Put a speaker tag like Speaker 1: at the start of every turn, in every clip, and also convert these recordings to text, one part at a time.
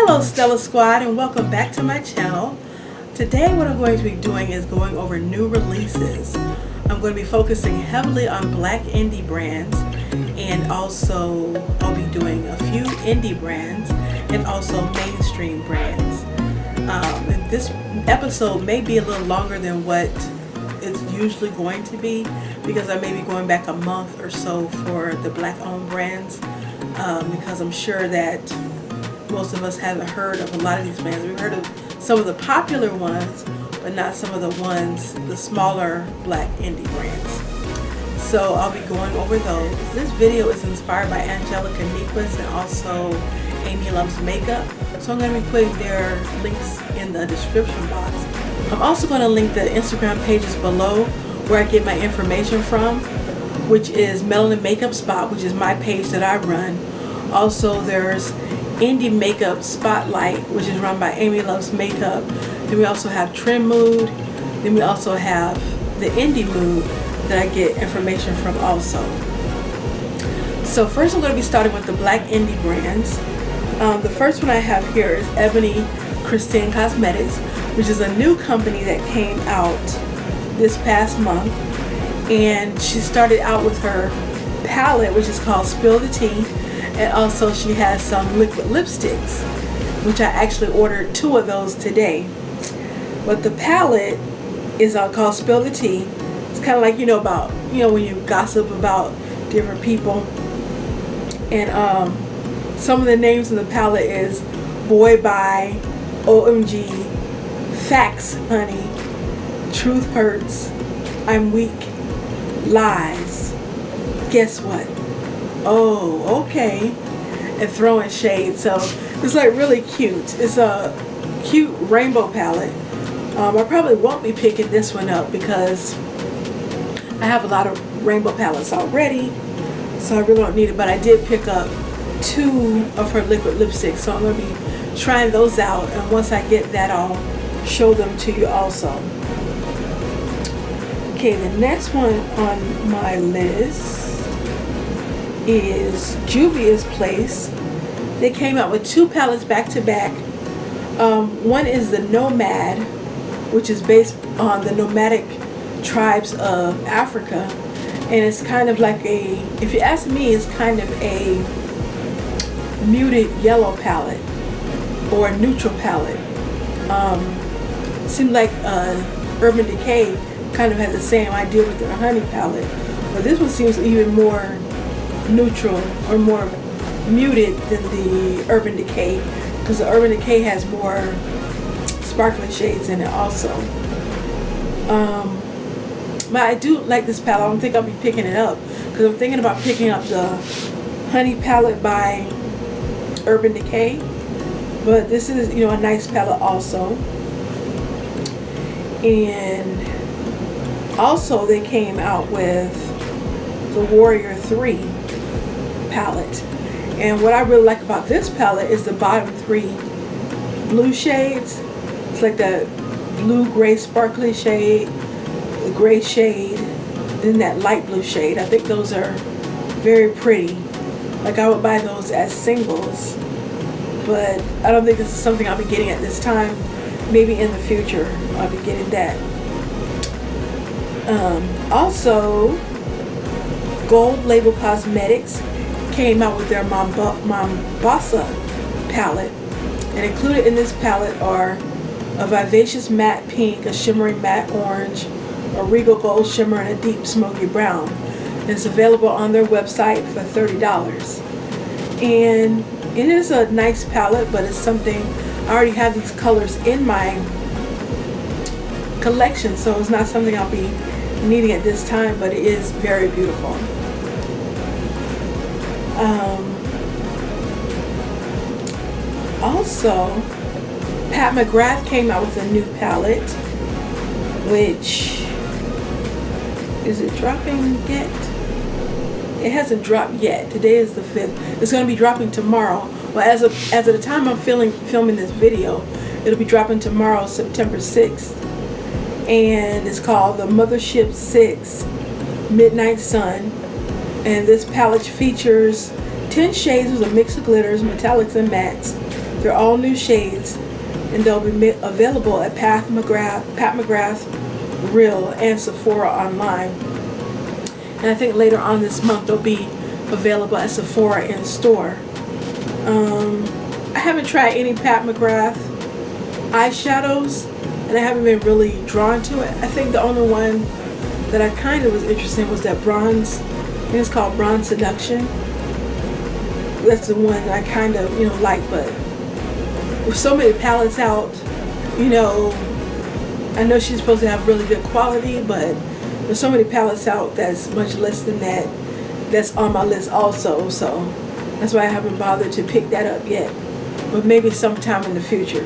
Speaker 1: Hello Stella Squad, and welcome back to my channel. Today what I'm going to be doing is going over new releases. I'm going to be focusing heavily on black indie brands, and also I'll be doing a few indie brands and also mainstream brands. And this episode may be a little longer than what it's usually going to be, because I may be going back a month or so for the black owned brands, because I'm sure that most of us haven't heard of a lot of these brands. We've heard of some of the popular ones, but not some of the ones, the smaller black indie brands. So I'll be going over those. This video is inspired by Angelica, Nyqvist, and also Amy Loves Makeup. So I'm going to be putting their links in the description box. I'm also going to link the Instagram pages below where I get my information from, which is MelaninMakeupSpot, which is my page that I run. Also, there's Indie Makeup Spotlight, which is run by Amy Loves Makeup. Then we also have Trend Mood. Then we also have the Indie Mood that I get information from also. So first I'm going to be starting with the black indie brands. The first one I have here is Ebony Christine Cosmetics, which is a new company that came out this past month. And she started out with her palette, which is called Spill the Tea. And also she has some liquid lipsticks, which I actually ordered 2 of those today. But the palette is called Spill the Tea. It's kind of like, about, when you gossip about different people. And some of the names in the palette is Boy Bye, OMG, Facts Honey, Truth Hurts, I'm Weak, Lies, Guess What? Oh, okay. And Throwing Shade. So it's like really cute. It's a cute rainbow palette. I probably won't be picking this one up because I have a lot of rainbow palettes already, so I really don't need it. But I did pick up 2 of her liquid lipsticks, so I'm going to be trying those out, and once I get that, I'll show them to you also. Okay, the next one on my list is Juvia's Place. They came out with 2 palettes back to back. One is the Nomad, which is based on the nomadic tribes of Africa, and it's kind of like if you ask me, it's kind of a muted yellow palette or a neutral palette. Seems like Urban Decay kind of has the same idea with their honey palette, but this one seems even more neutral or more muted than the Urban Decay, because the Urban Decay has more sparkling shades in it also. But I do like this palette. I don't think I'll be picking it up because I'm thinking about picking up the Honey palette by Urban Decay, but this is a nice palette also. And also they came out with the Warrior 3 palette, and what I really like about this palette is the bottom 3 blue shades. It's like the blue gray sparkly shade, the gray shade, then that light blue shade. I think those are very pretty. Like, I would buy those as singles, but I don't think this is something I'll be getting at this time. Maybe in the future I'll be getting that. Also, Gold Label Cosmetics came out with their Mombasa palette, and included in this palette are a vivacious matte pink, a shimmering matte orange, a regal gold shimmer, and a deep smoky brown. And it's available on their website for $30. And it is a nice palette, but it's something, I already have these colors in my collection, so it's not something I'll be needing at this time, but it is very beautiful. Also, Pat McGrath came out with a new palette, which, is it dropping yet? It hasn't dropped yet. Today is the 5th. It's going to be dropping tomorrow. Well, as of the time I'm filming this video, it'll be dropping tomorrow, September 6th. And it's called the Mothership 6 Midnight Sun. And this palette features 10 shades with a mix of glitters, metallics, and mattes. They're all new shades, and they'll be available at Pat McGrath's Real and Sephora online. And I think later on this month they'll be available at Sephora in store. I haven't tried any Pat McGrath eyeshadows, and I haven't been really drawn to it. I think the only one that I kind of was interested in was that bronze, I think it's called Bronze Seduction. That's the one I kind of, like, but with so many palettes out, I know she's supposed to have really good quality, but there's so many palettes out that's much less than that that's on my list also, so that's why I haven't bothered to pick that up yet, but maybe sometime in the future.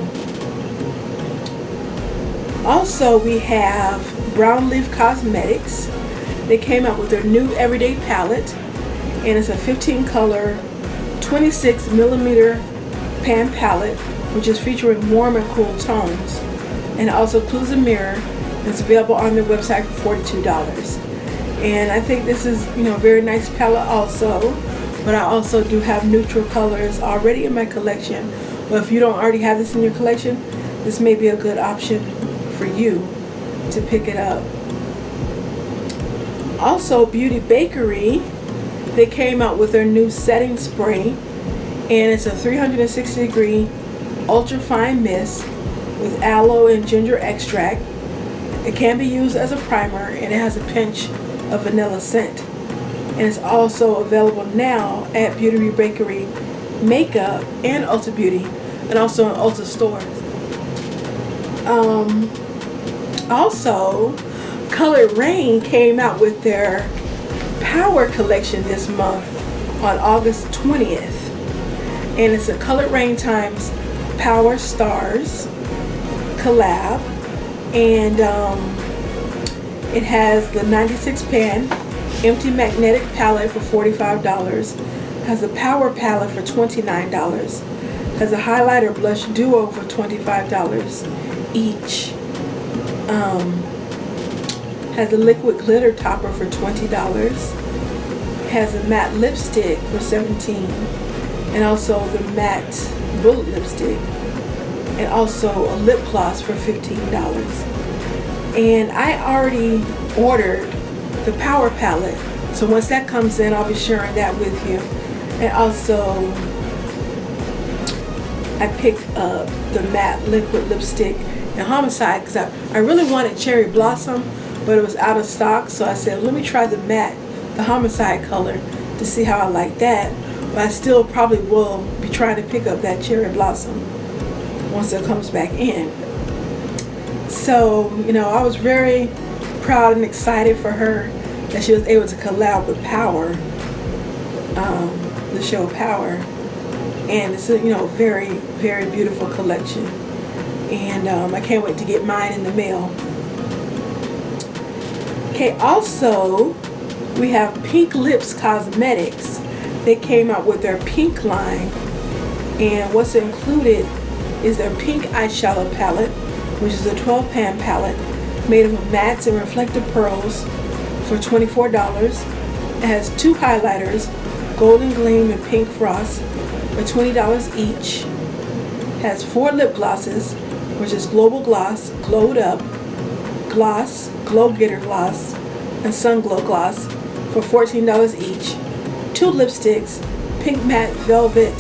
Speaker 1: Also, we have Brown Leaf Cosmetics. They came out with their new Everyday Palette, and it's a 15 color 26 millimeter pan palette, which is featuring warm and cool tones, and it also includes a mirror. It's available on their website for $42. And I think this is, a very nice palette also, but I also do have neutral colors already in my collection. But if you don't already have this in your collection, this may be a good option for you to pick it up. Also, Beauty Bakery, they came out with their new setting spray, and it's a 360 degree ultra fine mist with aloe and ginger extract. It can be used as a primer, and it has a pinch of vanilla scent. And it's also available now at Beauty Bakery Makeup and Ulta Beauty, and also in Ulta stores. Also, Colored Rain came out with their Power collection this month on August 20th. And it's a Colored Rain times Power Stars collab. And it has the 96 pan empty magnetic palette for $45. Has a Power palette for $29. Has a highlighter blush duo for $25 each. Has a liquid glitter topper for $20. Has a matte lipstick for $17, and also the matte bullet lipstick, and also a lip gloss for $15. And I already ordered the Power palette, so once that comes in, I'll be sharing that with you. And also, I picked up the matte liquid lipstick in Homicide because I really wanted Cherry Blossom, but it was out of stock, so I said, let me try the matte, the Homicide color, to see how I like that. But I still probably will be trying to pick up that Cherry Blossom once it comes back in. So, I was very proud and excited for her that she was able to collab with Power, the show Power. And it's a, very, very beautiful collection. And I can't wait to get mine in the mail. Okay, also, we have Pink Lips Cosmetics. They came out with their pink line, and what's included is their pink eyeshadow palette, which is a 12 pan palette made of mattes and reflective pearls for $24. It has 2 highlighters, Golden Gleam and Pink Frost, for $20 each. It has 4 lip glosses, which is Global Gloss, Glowed Up Gloss, Glow Getter Gloss, and Sun Glow Gloss for $14 each. 2 lipsticks, Pink Velvet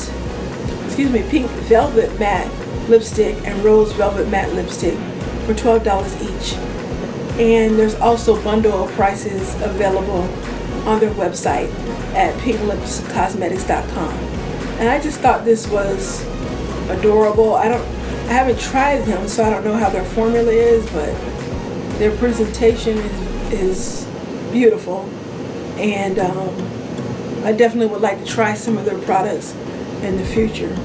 Speaker 1: Matte Lipstick and Rose Velvet Matte Lipstick for $12 each. And there's also bundle prices available on their website at pinklipscosmetics.com. And I just thought this was adorable. I haven't tried them, so I don't know how their formula is, but their presentation is beautiful, and I definitely would like to try some of their products in the future.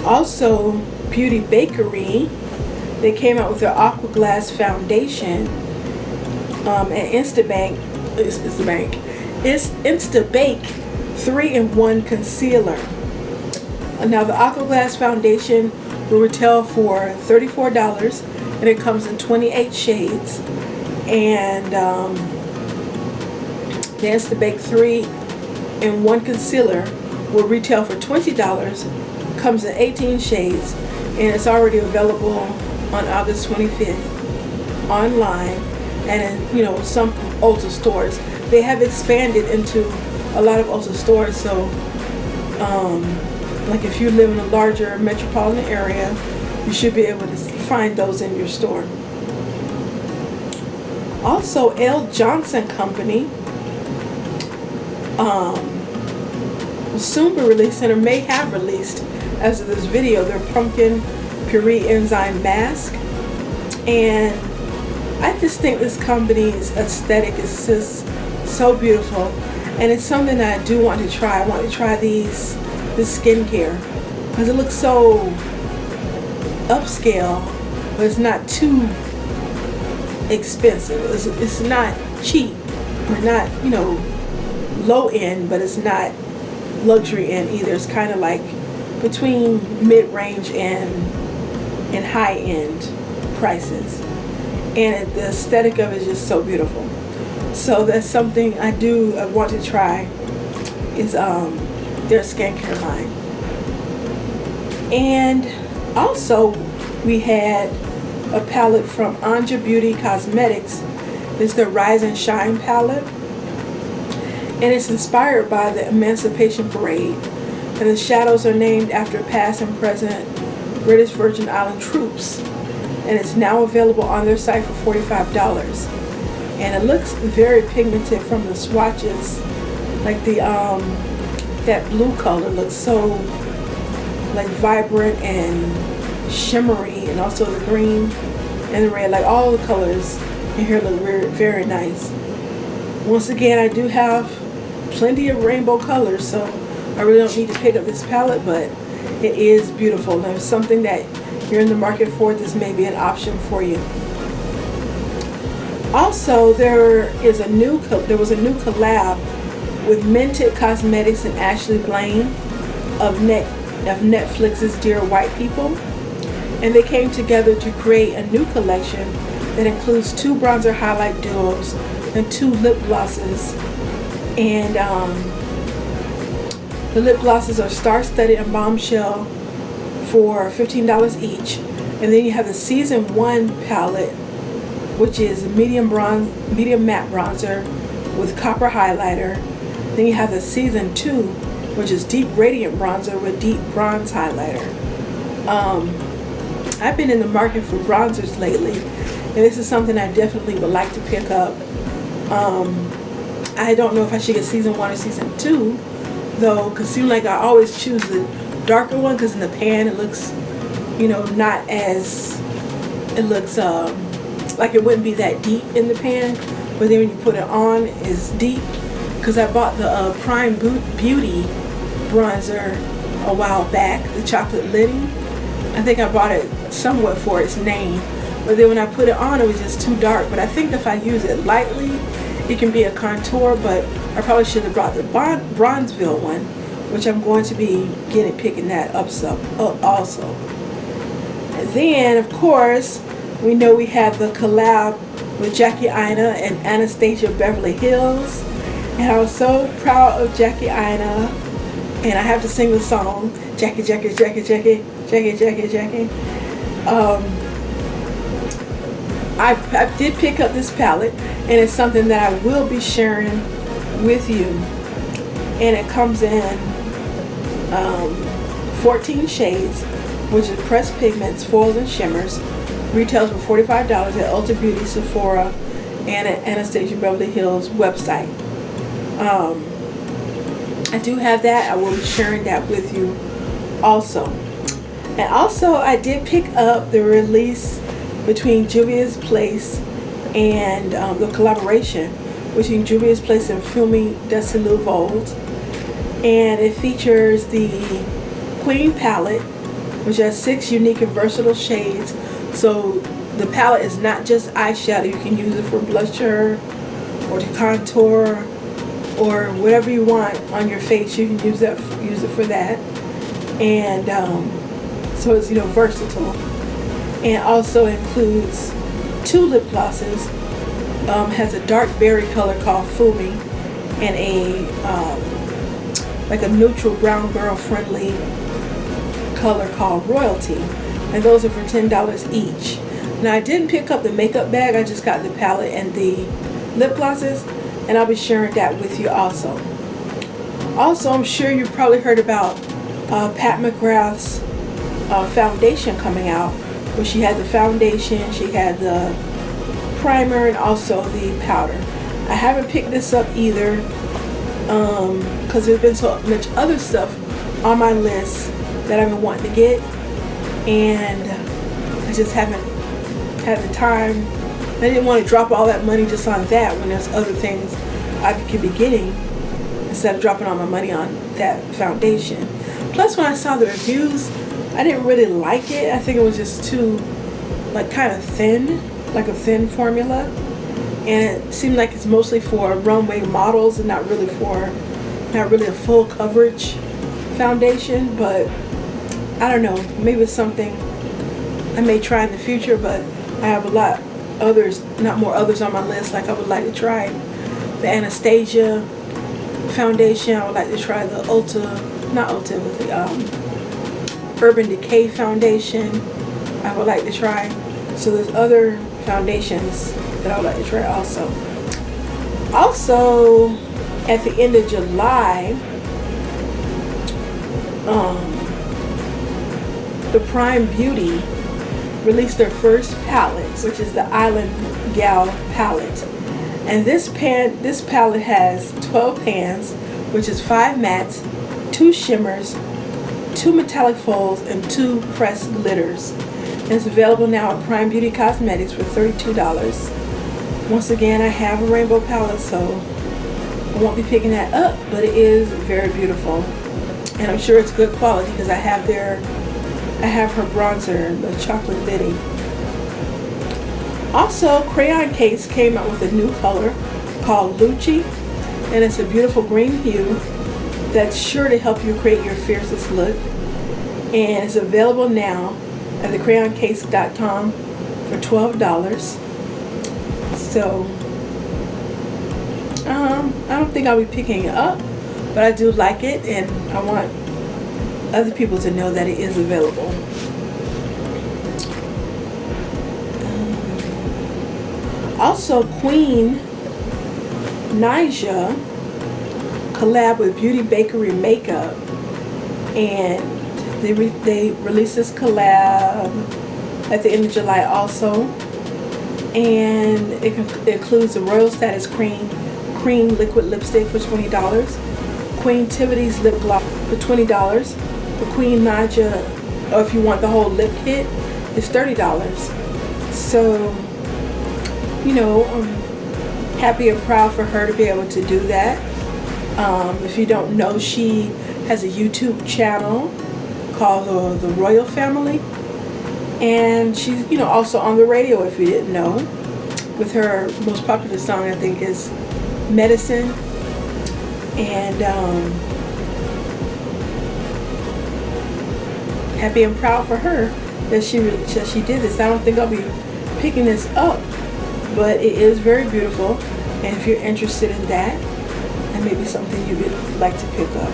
Speaker 1: Also, Beauty Bakery, they came out with their Aqua Glass Foundation and Instabake 3-in-1 Concealer. Now, the Aqua Glass Foundation will retail for $34, and it comes in 28 shades. And the Instabake 3-in-1 Concealer will retail for $20, comes in 18 shades, and it's already available on August 25th online and in, some Ulta stores. They have expanded into a lot of Ulta stores, so like if you live in a larger metropolitan area, you should be able to find those in your store. Also, L. Johnson Company will soon be releasing, or may have released as of this video, their pumpkin puree enzyme mask. And I just think this company's aesthetic is just so beautiful, and it's something that I do want to try. I want to try this skincare because it looks so upscale, but it's not too expensive. It's not cheap, or not low end, but it's not luxury end either. It's kind of like between mid-range and high-end prices, and the aesthetic of it is just so beautiful. So that's something I want to try, is their skincare line. And also we had a palette from Anja Beauty Cosmetics. It's the Rise and Shine palette, and it's inspired by the Emancipation Parade, and the shadows are named after past and present British Virgin Island troops, and it's now available on their site for $45. And it looks very pigmented from the swatches, like the that blue color looks so like vibrant and shimmery, and also the green and the red, like all the colors in here look very, very nice. Once again, I do have plenty of rainbow colors, so I really don't need to pick up this palette, but it is beautiful. And if it's something that you're in the market for, this may be an option for you. Also, there was a new collab with Mented Cosmetics and Ashley Blaine of Netflix's Dear White People, and they came together to create a new collection that includes 2 bronzer highlight duos and 2 lip glosses. And the lip glosses are Star-Studded and Bombshell for $15 each, and then you have the Season 1 palette, which is medium matte bronzer with copper highlighter. Then you have the Season 2, which is deep radiant bronzer with deep bronze highlighter. I've been in the market for bronzers lately, and this is something I definitely would like to pick up. I don't know if I should get Season 1 or Season 2, though, because it seems like I always choose the darker one, because in the pan it looks, not as, it looks like it wouldn't be that deep in the pan, but then when you put it on, it's deep. Because I bought the Prime Beauty bronzer a while back, the Chocolate Liddy. I think I bought it somewhat for its name, but then when I put it on, it was just too dark. But I think if I use it lightly, it can be a contour. But I probably should have brought the Bronzeville one, which I'm going to be picking that up also. And then, of course, we know we have the collab with Jackie Aina and Anastasia Beverly Hills, and I was so proud of Jackie Aina, and I have to sing the song, Jackie, Jackie, Jackie, Jackie, Jackie, Jackie, Jackie. I did pick up this palette, and it's something that I will be sharing with you, and it comes in 14 shades, which is pressed pigments, foils, and shimmers. Retails for $45 at Ulta Beauty, Sephora, and at Anastasia Beverly Hills website. I do have that. I will be sharing that with you also. And also, I did pick up the release between Juvia's Place and the collaboration between Juvia's Place and Fumi Desiluvold. And it features the Queen palette, which has 6 unique and versatile shades. So the palette is not just eyeshadow. You can use it for blusher or to contour or whatever you want on your face. You can use it for that. And so it's versatile. And also includes 2 lip glosses. Has a dark berry color called Fumi and a like a neutral brown girl friendly color called Royalty, and those are for $10 each. Now I didn't pick up the makeup bag, I just got the palette and the lip glosses, and I'll be sharing that with you also. Also, I'm sure you've probably heard about Pat McGrath's foundation coming out, where she had the foundation, she had the primer, and also the powder. I haven't picked this up either because there's been so much other stuff on my list that I've been wanting to get, and I just haven't had the time. I didn't want to drop all that money just on that when there's other things I could be getting instead of dropping all my money on that foundation. Plus, when I saw the reviews, I didn't really like it. I think it was just too, like, kind of thin, like a thin formula, and it seemed like it's mostly for runway models and not really a full coverage foundation. But I don't know, maybe it's something I may try in the future, but I have a lot more others on my list. Like, I would like to try the Anastasia foundation. I would like to try the Urban Decay foundation. I would like to try. So there's other foundations that I would like to try also. Also, at the end of July, the Prime Beauty released their first palette, which is the Island Gal palette. And this palette has 12 pans, which is 5 mattes, 2 shimmers, 2 metallic folds, and 2 pressed glitters. And it's available now at Prime Beauty Cosmetics for $32. Once again, I have a rainbow palette, so I won't be picking that up, but it is very beautiful. And I'm sure it's good quality because I have her bronzer, the Chocolate Liddy. Also, Crayon Case came out with a new color called Lucci, and it's a beautiful green hue that's sure to help you create your fiercest look. And it's available now at thecrayoncase.com for $12. So, I don't think I'll be picking it up, but I do like it, and I want other people to know that it is available. Also, Queen Nyqvist collab with Beauty Bakery Makeup, and they released this collab at the end of July also, and it includes the Royal Status Cream liquid lipstick for $20, Queen Tivity's lip gloss for $20, the Queen Nyqvist, or if you want the whole lip kit, it's $30. So, you know, I'm happy and proud for her to be able to do that. If you don't know, she has a YouTube channel called the Royal Family, and she's, you know, also on the radio, if you didn't know, with her most popular song, I think, is Medicine. And happy and proud for her that she did this. I don't think I'll be picking this up, but it is very beautiful, and if you're interested in that, and maybe something you would like to pick up.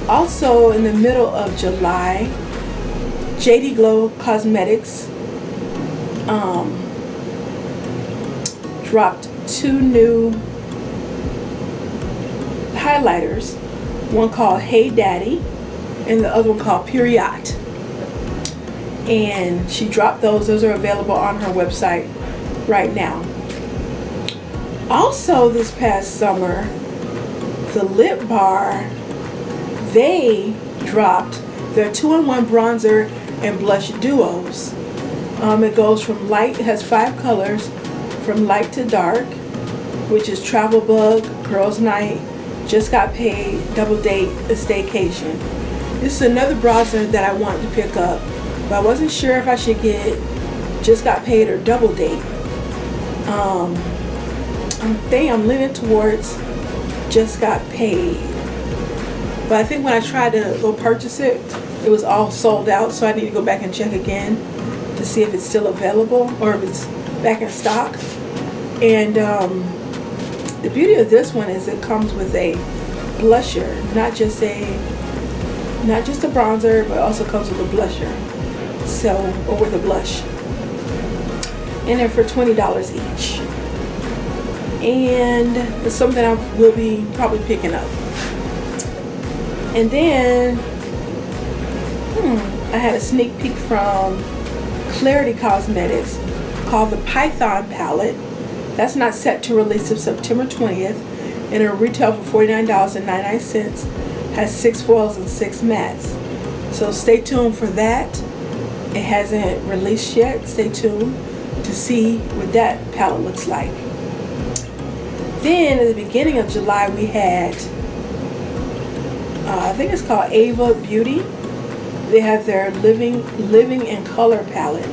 Speaker 1: Also, in the middle of July, JD Glow Cosmetics dropped 2 new highlighters, one called Hey Daddy and the other one called Period. And she dropped those are available on her website right now. Also, this past summer, the Lip Bar, they dropped their 2-in-1 bronzer and blush duos. It goes from light, it has 5 colors, from light to dark, which is Travel Bug, Girls Night, Just Got Paid, Double Date, a Staycation. This is another bronzer that I wanted to pick up, but I wasn't sure if I should get Just Got Paid or Double Date. I'm leaning towards Just Got Paid, but I think when I tried to go purchase it, it was all sold out, so I need to go back and check again to see if it's still available or if it's back in stock. And The beauty of this one is it comes with a blusher, not just a bronzer, but also comes with a blusher. So, or with a blush. And they're for $20 each. And it's something I will be probably picking up. And then I had a sneak peek from Clarity Cosmetics called the Python palette. That's not set to release until September 20th, and it'll retail for $49.99. Has 6 foils and 6 mattes. So stay tuned for that. It hasn't released yet. Stay tuned to see what that palette looks like. Then at the beginning of July we had I think it's called Ava Beauty. They have their Living in Color palette.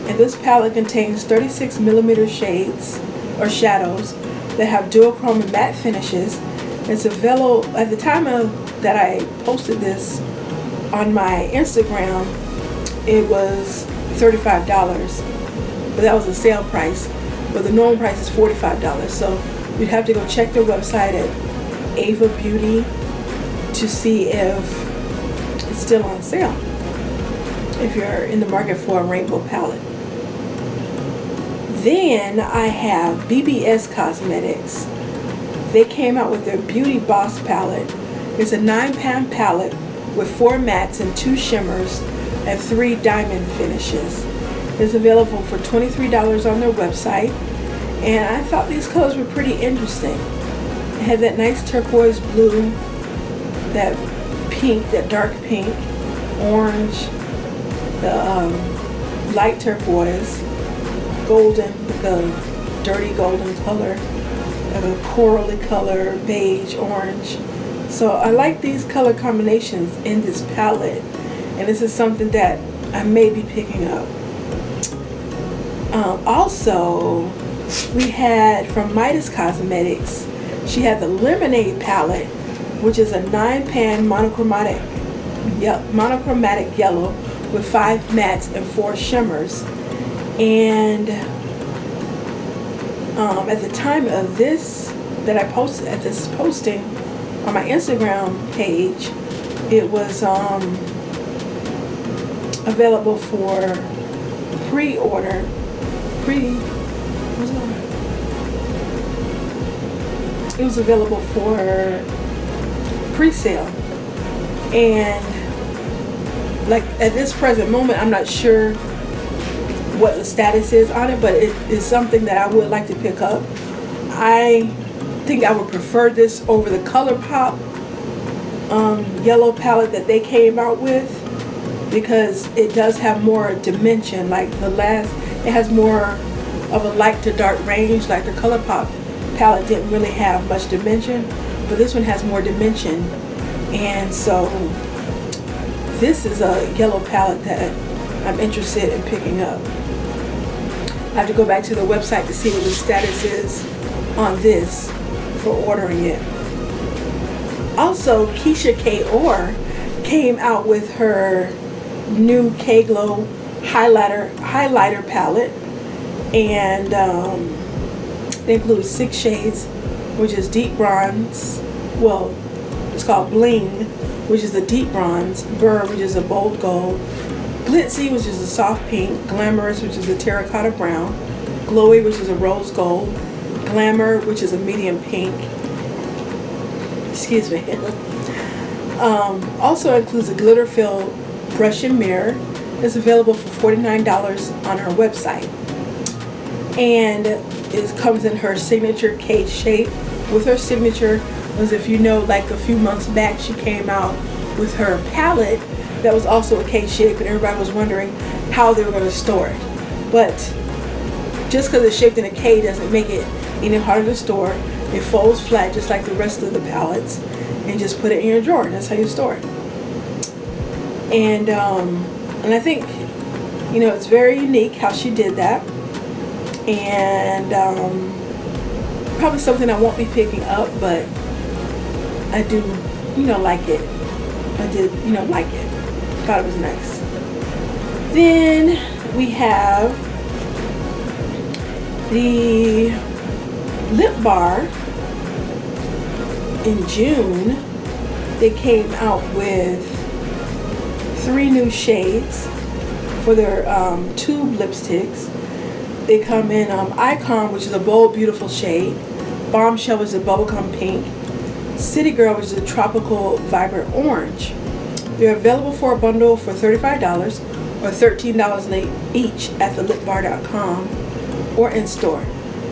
Speaker 1: And this palette contains 36 millimeter shades or shadows that have duochrome and matte finishes. It's available at the time that I posted this on my Instagram. It was $35, but that was a sale price. But the normal price is $45. So you'd have to go check their website at Ava Beauty to see if it's still on sale, if you're in the market for a rainbow palette. Then I have BBS Cosmetics. They came out with their Beauty Boss palette. It's a 9-pan palette with 4 mattes and 2 shimmers and 3 diamond finishes. It's available for $23 on their website. And I thought these colors were pretty interesting. It had that nice turquoise blue, that pink, that dark pink, orange, the light turquoise, golden, the dirty golden color, and a corally color, beige, orange. So I like these color combinations in this palette, and this is something that I may be picking up. Also, we had from Midas Cosmetics, she had the Lemonade palette, which is a 9-pan monochromatic yellow with 5 mattes and 4 shimmers. And at the time of this, that I posted at this posting on my Instagram page, it was available for pre-order. It was available for pre-sale, and like at this present moment I'm not sure what the status is on it, but it is something that I would like to pick up. I think I would prefer this over the ColourPop yellow palette that they came out with, because it does have more dimension. Like it has more of a light to dark range. Like the ColourPop palette didn't really have much dimension, but this one has more dimension. And so this is a yellow palette that I'm interested in picking up. I have to go back to the website to see what the status is on this for ordering it. Also, Keisha K. Orr came out with her new K-Glow highlighter palette, and it includes 6 shades, which is deep bronze, well, it's called Bling, which is a deep bronze, Burr, which is a bold gold, Glitzy, which is a soft pink, Glamorous, which is a terracotta brown, Glowy, which is a rose gold, Glamour, which is a medium pink. Excuse me. Also includes a glitter-filled brush and mirror. It's available for $49 on her website. And it comes in her signature K shape. With her signature, as if you know, like a few months back, she came out with her palette that was also a K shape, and everybody was wondering how they were going to store it. But just because it's shaped in a K doesn't make it any harder to store. It folds flat just like the rest of the palettes, and just put it in your drawer. That's how you store it. And I think, you know, it's very unique how she did that. And probably something I won't be picking up, but I do, you know, like it. I did, you know, like it. Thought it was nice. Then we have the lip bar in June, they came out with 3 new shades for their tube lipsticks. They come in Icon, which is a bold, beautiful shade. Bombshell, which is a bubblegum pink. City Girl, which is a tropical, vibrant orange. They're available for a bundle for $35 or $13 each at thelipbar.com or in store.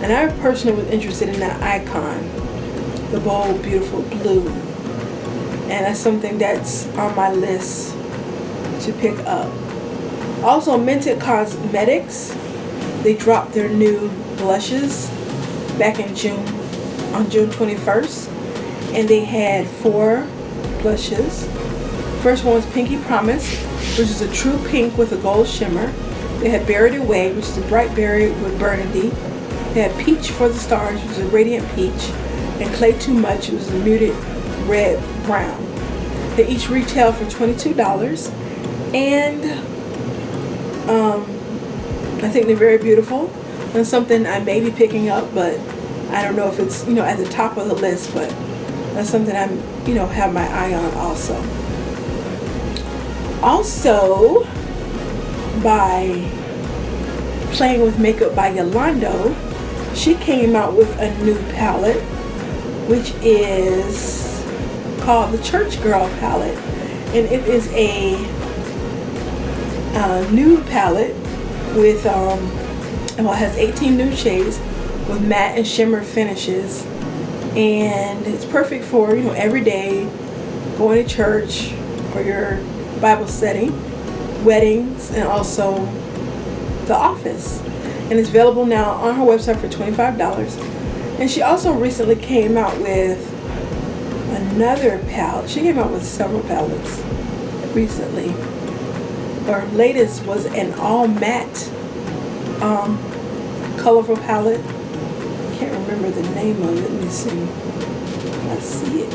Speaker 1: And I personally was interested in that Icon, the bold, beautiful blue. And that's something that's on my list to pick up. Also, Mented Cosmetics, they dropped their new blushes back in June, on June 21st. And they had 4 blushes. First one was Pinky Promise, which is a true pink with a gold shimmer. They had Buried Away, which is a bright berry with burgundy. They had Peach for the Stars, which is a radiant peach. And Clay Too Much, which is a muted red brown. They each retail for $22. And I think they're very beautiful. And something I may be picking up, but I don't know if it's, at the top of the list, but that's something I'm, have my eye on also. Also, by Playing with Makeup by Yolando, she came out with a new palette, which is called the Church Girl palette. And it is a nude palette with, it has 18 nude shades with matte and shimmer finishes. And it's perfect for, every day, going to church or your Bible study, weddings, and also the office. And it's available now on her website for $25. And she also recently came out with another palette. She came out with several palettes recently. Her latest was an all matte colorful palette. Can't remember the name of it. Let me see if I see it.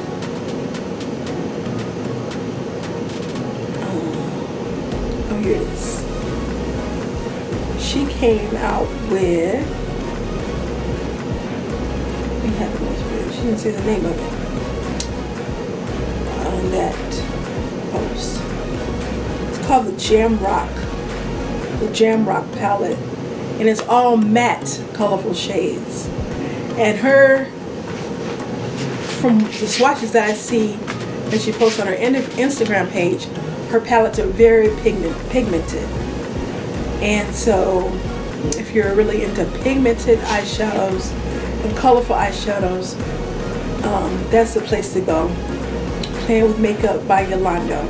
Speaker 1: Oh, here it is. She came out with, she didn't say the name of it on that post. It's called the Jam Rock palette, and it's all matte colorful shades. And from the swatches that I see that she posts on her Instagram page, her palettes are very pigmented. And so if you're really into pigmented eyeshadows and colorful eyeshadows, that's the place to go. Playing with Makeup by Yolando.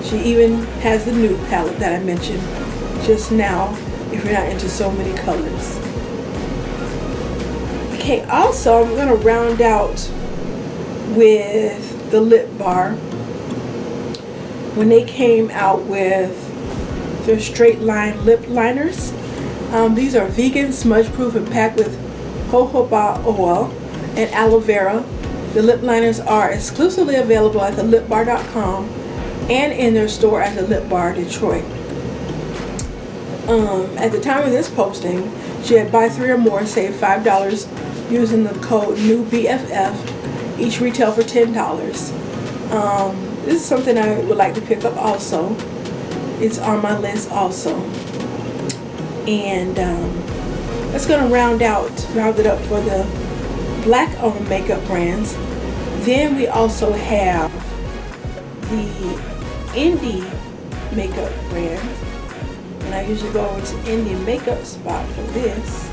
Speaker 1: She even has the nude palette that I mentioned just now, if you're not into so many colors. Okay, also I'm going to round out with the Lip Bar when they came out with their straight line lip liners. These are vegan, smudge proof, and packed with jojoba oil and aloe vera. The lip liners are exclusively available at thelipbar.com and in their store at the Lip Bar Detroit. At the time of this posting, she had buy 3 or more, save $5 using the code NEWBFF, each retail for $10. This is something I would like to pick up also. It's on my list also. And that's going to round it up for the black-owned makeup brands. Then we also have the indie makeup brands. And I usually go over to indiemakeup.spot for this.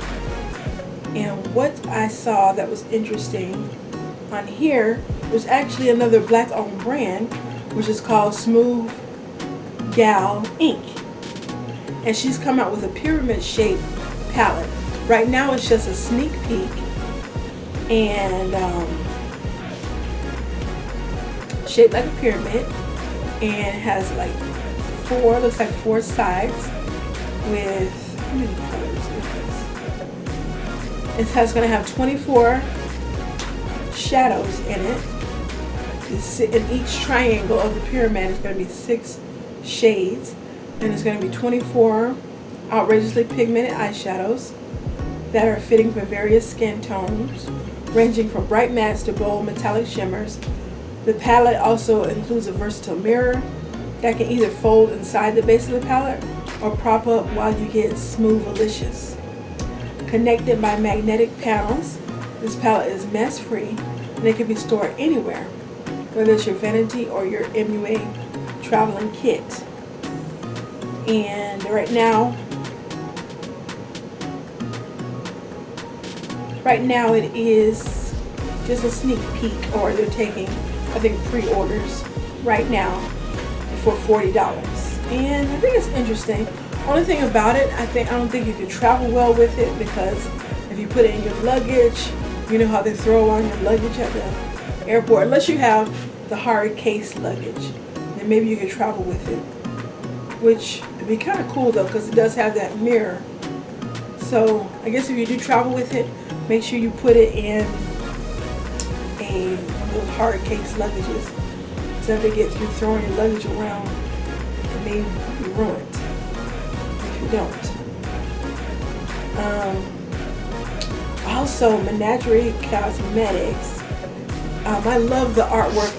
Speaker 1: And what I saw that was interesting on here was actually another black-owned brand, which is called Smooth Gal Inc. And she's come out with a pyramid shaped palette. Right now it's just a sneak peek, and shaped like a pyramid, and it has like looks like 4 sides with, how many colors is this? It's going to have 24 shadows in it. In each triangle of the pyramid is going to be 6 shades, and it's going to be 24 outrageously pigmented eyeshadows that are fitting for various skin tones ranging from bright mattes to bold metallic shimmers. The palette also includes a versatile mirror that can either fold inside the base of the palette or prop up while you get smooth voluptuous. Connected by magnetic panels, this palette is mess free and it can be stored anywhere, whether it's your vanity or your MUA traveling kit. And right now it is just a sneak peek, or they're taking, I think, pre-orders right now for $40. And I think it's interesting. Only thing about it, I don't think you can travel well with it, because if you put it in your luggage, you know how they throw on your luggage at the airport. Unless you have the hard case luggage, then maybe you can travel with it, which would be kind of cool though, because it does have that mirror. So I guess if you do travel with it, make sure you put it in one of those hard case luggages, so if you throwing your luggage around, it may be ruined if you don't. Also, Menagerie Cosmetics. I love the artwork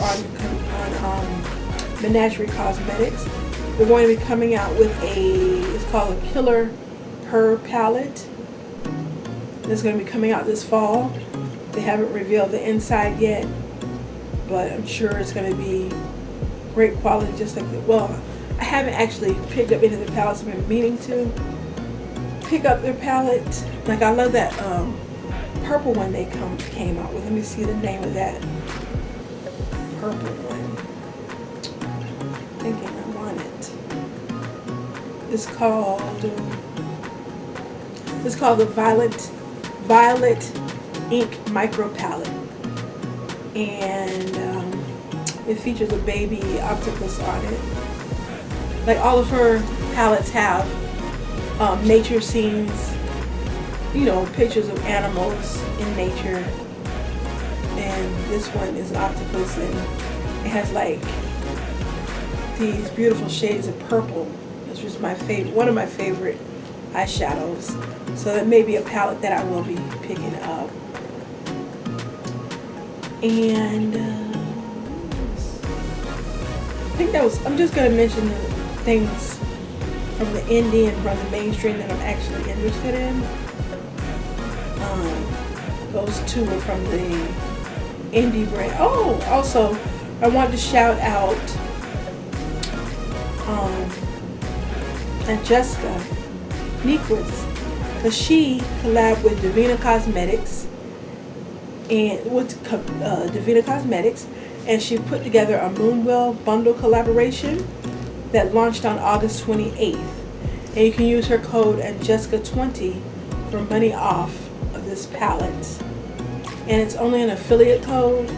Speaker 1: on Menagerie Cosmetics. They're going to be coming out with it's called a Killer Her palette. It's going to be coming out this fall. They haven't revealed the inside yet, but I'm sure it's going to be great quality, just like well, I haven't actually picked up any of the palettes. I've been meaning to pick up their palette. Like, I love that purple one they came out with. Let me see the name of that purple one. Thinking I want it. It's called the Violet Ink Micro Palette, and it features a baby octopus on it. Like, all of her palettes have nature scenes, you know, pictures of animals in nature, and this one is an octopus, and it has like these beautiful shades of purple, which is one of my favorite eyeshadows. So that may be a palette that I will be picking up. And I think I'm just going to mention the things from the indie and from the mainstream that I'm actually interested in. Those two are from the indie brand. Oh, also, I want to shout out Angelica, Nyqvist, because she collabed with Divina Cosmetics, and she put together a Moonwell bundle collaboration that launched on August 28th. And you can use her code Angelica20 for money off of this palette. And it's only an affiliate code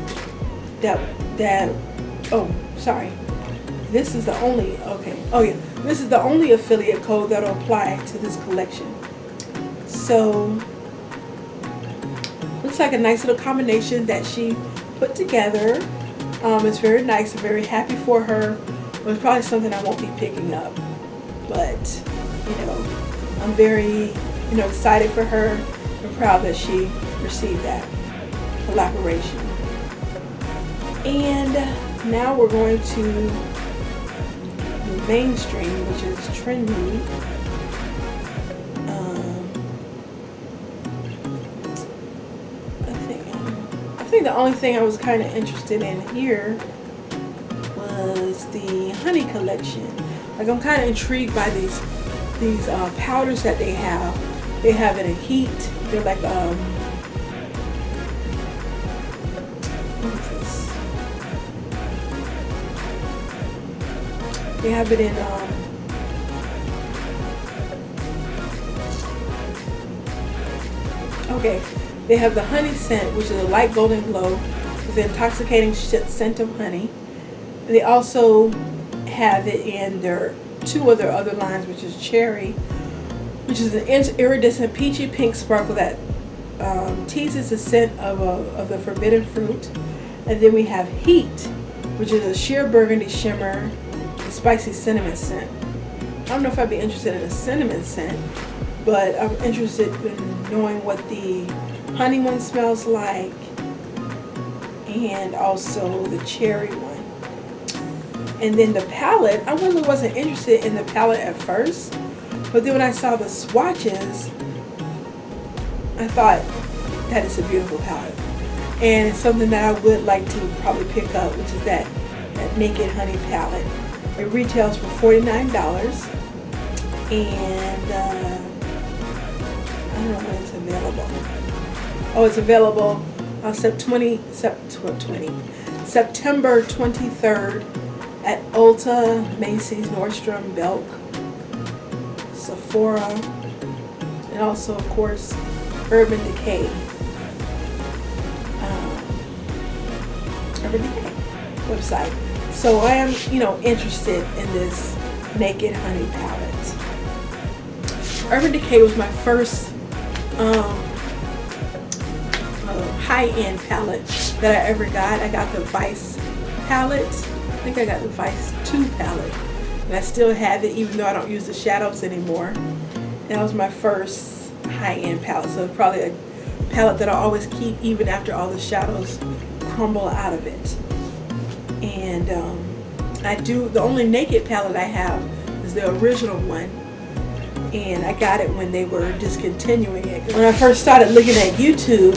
Speaker 1: this is the only affiliate code that'll apply to this collection. So looks like a nice little combination that she put together. It's very nice. I'm very happy for her. It's probably something I won't be picking up, but I'm very excited for her and proud that she received that collaboration. And now we're going to the mainstream, which is trendy. I think the only thing I was kind of interested in here was the honey collection. Like, I'm kind of intrigued by these powders that they have. They have it in heat. They're like what is this? They have it in they have the honey scent, which is a light golden glow with the intoxicating scent of honey. They also have it in their two other lines, which is cherry, which is an iridescent peachy pink sparkle that teases the scent of the forbidden fruit. And then we have heat, which is a sheer burgundy shimmer, a spicy cinnamon scent. I don't know if I'd be interested in a cinnamon scent, but I'm interested in knowing what the honey one smells like. and also the cherry one. And then the palette, I really wasn't interested in the palette at first, but then when I saw the swatches, I thought that is a beautiful palette. And it's something that I would like to probably pick up, which is that Naked Honey palette. It retails for $49, and I don't know when it's available. Oh, it's available on September 23rd at Ulta, Macy's, Nordstrom, Belk, Sephora, and also, of course, Urban Decay. Urban Decay website. So I am, interested in this Naked Honey palette. Urban Decay was my first high-end palette that I ever got. I got the Vice palette. I think I got the Vice 2 palette. And I still have it even though I don't use the shadows anymore. And that was my first high-end palette. So it's probably a palette that I'll always keep even after all the shadows crumble out of it. And the only Naked palette I have is the original one. And I got it when they were discontinuing it. When I first started looking at YouTube,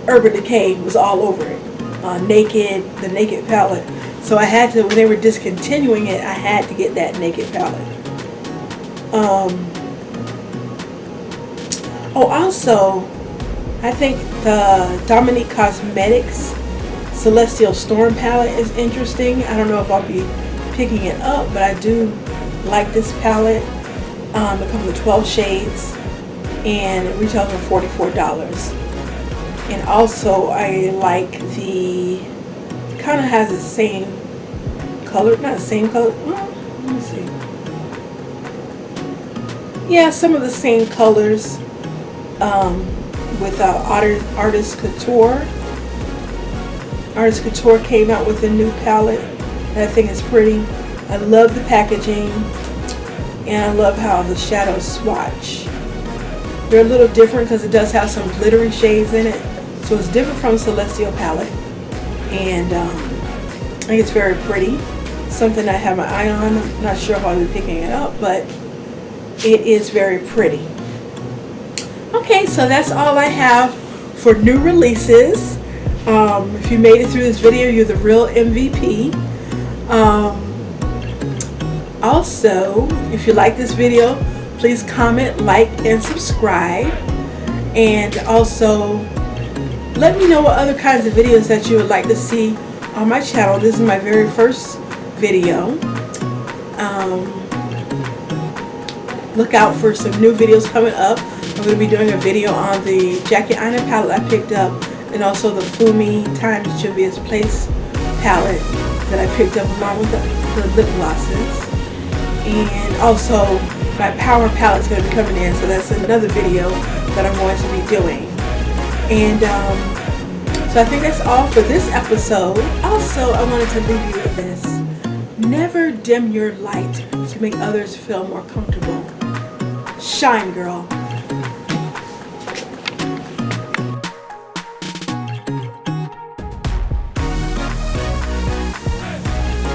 Speaker 1: Urban Decay was all over it. The Naked palette. So I had to, when they were discontinuing it, I had to get that Naked palette. Also, I think the Dominique Cosmetics Celestial Storm palette is interesting. I don't know if I'll be picking it up, but I do like this palette. It comes with 12 shades and it retails for $44. And also I like kind of has the same color, not the same color, well, let me see. Yeah, some of the same colors with Artist Couture. Artist Couture came out with a new palette that I think is pretty. I love the packaging and I love how the shadows swatch. They're a little different because it does have some glittery shades in it. So it's different from Celestial palette. And I think it's very pretty. Something I have my eye on. I'm not sure if I'll be picking it up, but it is very pretty. Okay, so that's all I have for new releases. If you made it through this video, you're the real MVP. Also, if you like this video, please comment, like, and subscribe. And also, let me know what other kinds of videos that you would like to see on my channel. This is my very first video. Look out for some new videos coming up. I'm going to be doing a video on the Jackie Aina palette I picked up, and also the Fumi Times Juvia's Place palette that I picked up along with the lip glosses. And also my Power palette is going to be coming in, so that's another video that I'm going to be doing. And so I think that's all for this episode. Also, I wanted to leave you with this. Never dim your light to make others feel more comfortable. Shine, girl.